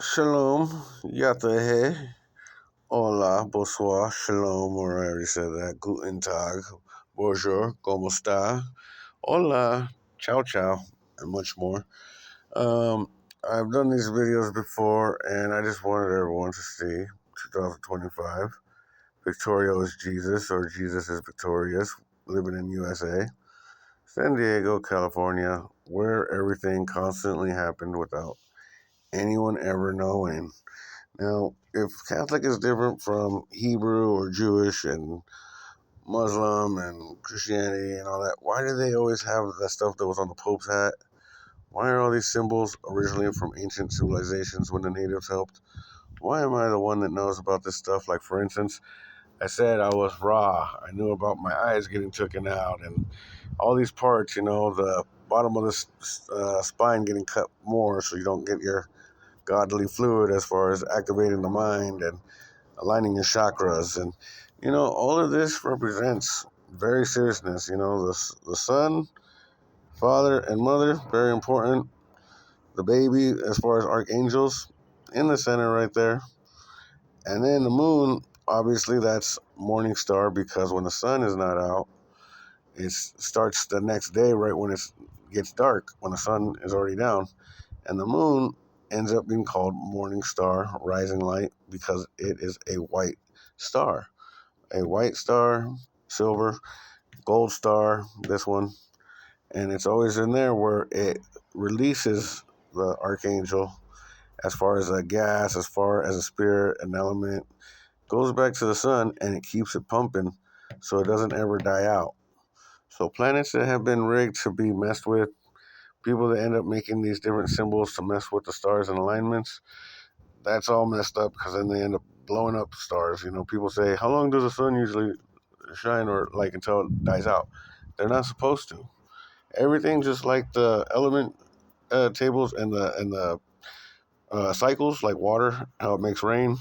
Shalom, Yatahe, Hola, Bonsoir, Shalom, or I already said that. Guten Tag, Bonjour, ¿Cómo está? Hola, Ciao Ciao, and much more. Um, I've done these videos before, and I just wanted everyone to see 2025. Victoria is Jesus, or Jesus is victorious, living in USA. San Diego, California, where everything constantly happened without anyone ever knowing. Now, if Catholic is different from Hebrew or Jewish and Muslim and Christianity and all that, why do they always have that stuff that was on the Pope's hat? Why are all these symbols originally from ancient civilizations when the natives helped? Why am I the one that knows about this stuff? Like, for instance, I said I was raw. I knew about my eyes getting taken out and all these parts, the bottom of the spine getting cut more so you don't get your godly fluid as far as activating the mind and aligning your chakras. And, all of this represents very seriousness. The son, father, and mother, very important. The baby, as far as archangels, in the center right there. And then the moon, obviously, that's morning star because when the sun is not out, it starts the next day right when it gets dark, when the sun is already down. And the moon ends up being called morning star, rising light, because it is a white star. A white star, silver, gold star, this one. And it's always in there where it releases the archangel as far as a gas, as far as a spirit, an element, goes back to the sun and it keeps it pumping so it doesn't ever die out. So planets that have been rigged to be messed with, people that end up making these different symbols to mess with the stars and alignments, that's all messed up because then they end up blowing up stars. People say, how long does the sun usually shine or like until it dies out? They're not supposed to. Everything just like the element tables and the cycles, like water, how it makes rain,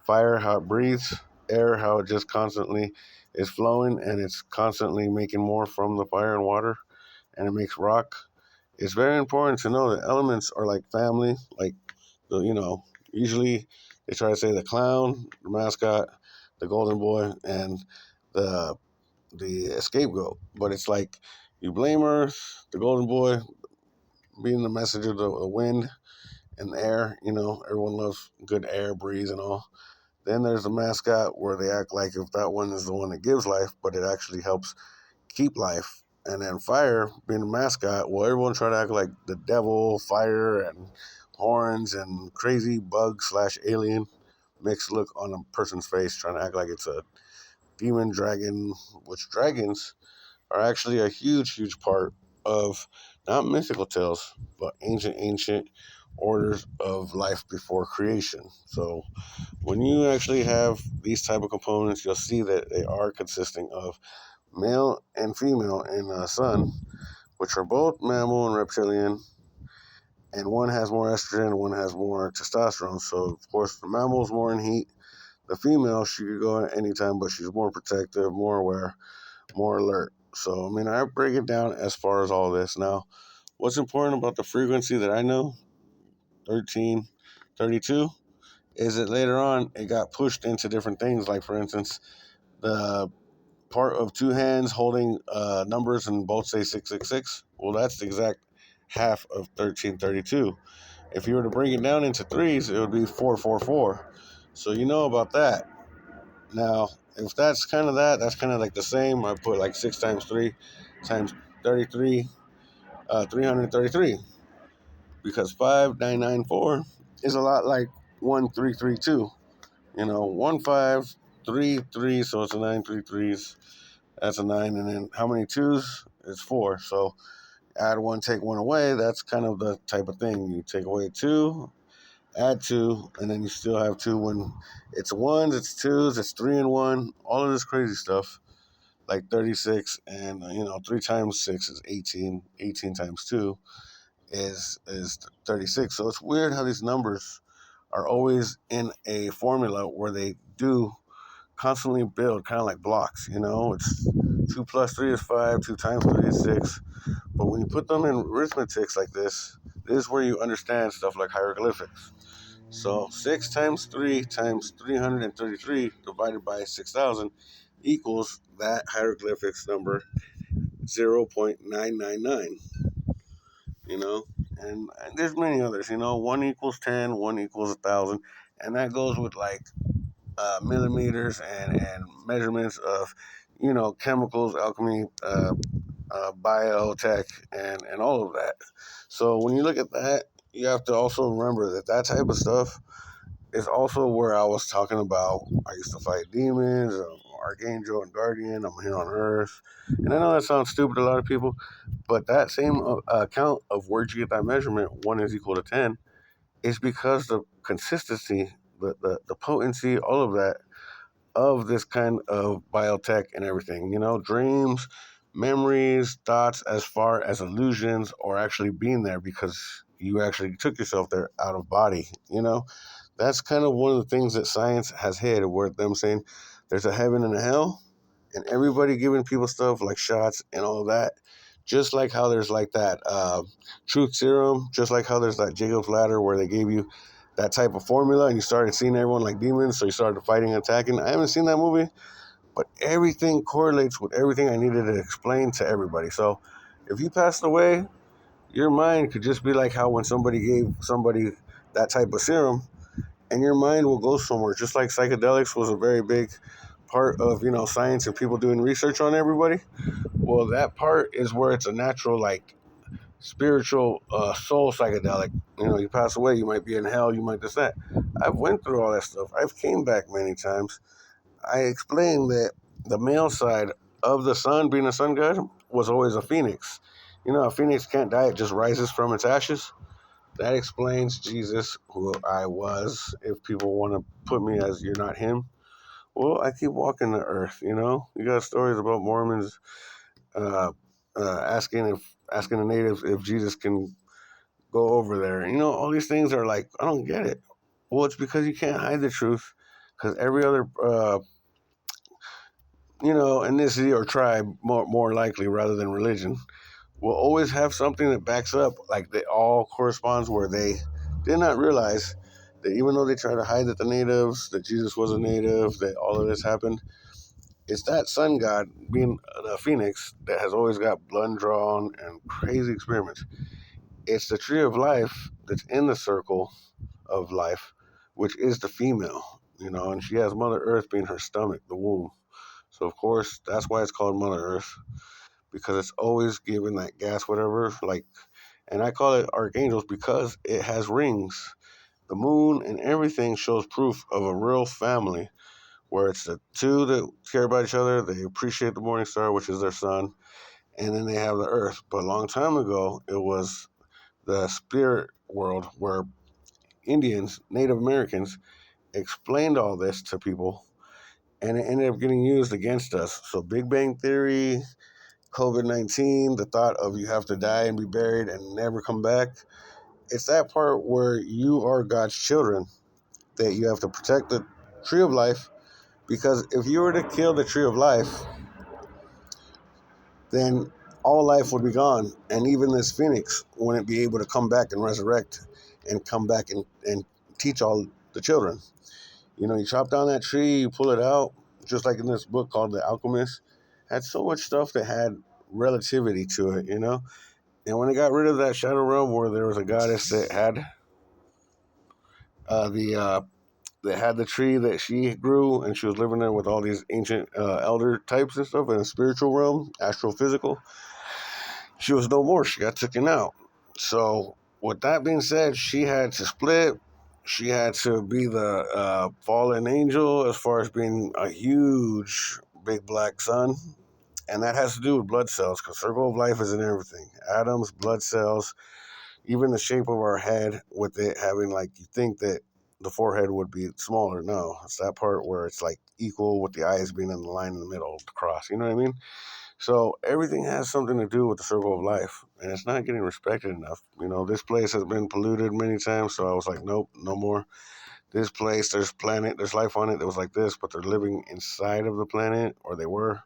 fire, how it breathes, air, how it just constantly is flowing and it's constantly making more from the fire and water, and it makes rock. It's very important to know that elements are like family, like usually they try to say the clown, the mascot, the golden boy, and the scapegoat. But it's like you blame Earth, the golden boy, being the messenger of the wind and the air. Everyone loves good air, breeze, and all. Then there's the mascot where they act like if that one is the one that gives life, but it actually helps keep life. And then fire, being the mascot, well, everyone try to act like the devil, fire, and horns and crazy bug slash alien mixed look on a person's face, trying to act like it's a demon dragon, which dragons are actually a huge, huge part of not mythical tales, but ancient orders of life before creation. So when you actually have these type of components, you'll see that they are consisting of male and female in the sun, which are both mammal and reptilian, and one has more estrogen and one has more testosterone. So, of course, the mammal's more in heat. The female, she could go at any time, but she's more protective, more aware, more alert. So, I break it down as far as all this. Now, what's important about the frequency that I know, 1332, is that later on it got pushed into different things. Like, for instance, the part of two hands holding numbers and both say 666. Well, that's the exact half of 1332. If you were to bring it down into threes, it would be 444. So you know about that. Now, if that's kind of that's kind of like the same. I put like 6 times 3 times 33, 333. Because 5994 is a lot like 1332. 1533, so it's a 933s. That's a 9, and then how many twos? It's 4. So add 1, take 1 away. That's kind of the type of thing. You take away 2, add 2, and then you still have 2 when it's 1s, it's 2s, it's 3 and 1. All of this crazy stuff, like 36, and 3 times 6 is 18. 18 times 2 is 36. So it's weird how these numbers are always in a formula where they do constantly build, kind of like blocks. It's 2 plus 3 is 5, 2 times 3 is 6. But when you put them in arithmetics like this is where you understand stuff like hieroglyphics. So 6 times 3 times 333 divided by 6,000 equals that hieroglyphics number 0.999, you know? And there's many others, 1 equals 10, 1 equals 1,000. And that goes with like millimeters and measurements of, chemicals, alchemy, biotech, and all of that. So when you look at that, you have to also remember that that type of stuff is also where I was talking about. I used to fight demons, archangel and guardian. I'm here on Earth, and I know that sounds stupid to a lot of people, but that same account of where'd you get that measurement, 1 is equal to 10, is because the consistency, the potency, all of that of this kind of biotech and everything. Dreams, memories, thoughts, as far as illusions, or actually being there because you actually took yourself there out of body. That's kind of one of the things that science has hit, where them saying there's a heaven and a hell, and everybody giving people stuff like shots and all of that. Just like how there's like that truth serum, just like how there's that Jacob's ladder where they gave you that type of formula and you started seeing everyone like demons, so you started fighting and attacking. I haven't seen that movie, but everything correlates with everything I needed to explain to everybody. So if you passed away, your mind could just be like how when somebody gave somebody that type of serum, and your mind will go somewhere. Just like psychedelics was a very big part of science and people doing research on everybody. Well, that part is where it's a natural like spiritual soul psychedelic. You pass away, you might be in hell, you might this that. I've went through all that stuff. I've came back many times. I explained that the male side of the sun, being a sun god, was always a phoenix. A phoenix can't die; it just rises from its ashes. That explains Jesus, who I was. If people want to put me as you're not him, well, I keep walking the earth. You got stories about Mormons uh, asking the natives if Jesus can go over there. All these things are like, I don't get it. Well, it's because you can't hide the truth. Because every other ethnicity or tribe, more likely rather than religion, will always have something that backs up, like they all corresponds, where they did not realize that even though they try to hide that the natives, that Jesus was a native, that all of this happened, it's that sun god being the phoenix that has always got blood drawn and crazy experiments. It's the tree of life that's in the circle of life, which is the female, and she has Mother Earth being her stomach, the womb. So of course that's why it's called Mother Earth, because it's always giving that gas, whatever. Like, and I call it archangels because it has rings. The moon and everything shows proof of a real family, where it's the two that care about each other. They appreciate the morning star, which is their sun, and then they have the earth. But a long time ago, it was the spirit world where Indians, Native Americans, explained all this to people, and it ended up getting used against us. So Big Bang Theory, COVID-19, the thought of you have to die and be buried and never come back. It's that part where you are God's children, that you have to protect the tree of life, because if you were to kill the tree of life, then all life would be gone. And even this phoenix wouldn't be able to come back and resurrect and come back and teach all the children. You chop down that tree, you pull it out, just like in this book called The Alchemist, had so much stuff that had relativity to it. And when they got rid of that shadow realm where there was a goddess that had the that had the tree that she grew, and she was living there with all these ancient elder types and stuff in a spiritual realm, astrophysical, she was no more. She got taken out. So with that being said, she had to split. She had to be the fallen angel as far as being a huge big black sun. And that has to do with blood cells, because circle of life is in everything. Atoms, blood cells, even the shape of our head, with it having, like, you think that the forehead would be smaller. No, it's that part where it's like equal with the eyes being in the line in the middle of the cross. You know what I mean? So everything has something to do with the circle of life, and it's not getting respected enough. This place has been polluted many times, so I was like, nope, no more. This place, there's life on it that was like this, but they're living inside of the planet, or they were.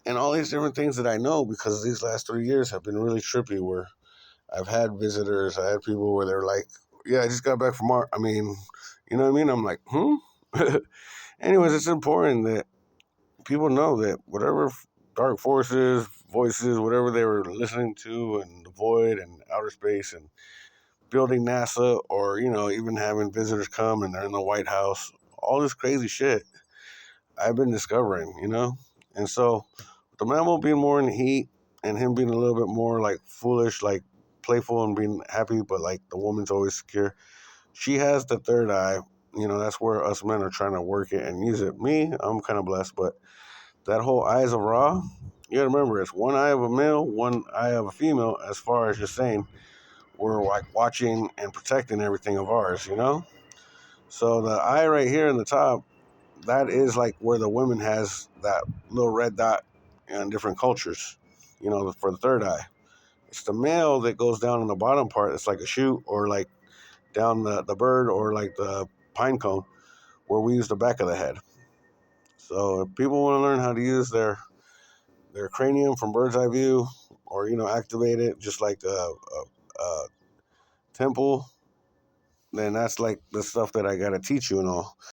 And all these different things that I know, because these last 3 years have been really trippy, where I've had visitors, I had people where they're like yeah, I just got back from Mars. I mean, you know what I mean? I'm like, hmm? Anyways, it's important that people know that whatever dark forces, voices, whatever they were listening to in the void and outer space and building NASA or, even having visitors come and they're in the White House, all this crazy shit I've been discovering, And so the mammal being more in the heat and him being a little bit more like foolish, like playful and being happy, but like the woman's always secure. She has the third eye. That's where us men are trying to work it and use it. Me, I'm kind of blessed, but that whole eyes of Ra, you gotta remember it's one eye of a male, one eye of a female, as far as just saying we're like watching and protecting everything of ours. So the eye right here in the top, that is like where the woman has that little red dot in different cultures, for the third eye. It's the male that goes down in the bottom part. It's like a shoot or like down the bird or like the pine cone where we use the back of the head. So if people want to learn how to use their cranium from bird's eye view or, activate it just like a temple, then that's like the stuff that I got to teach you and all.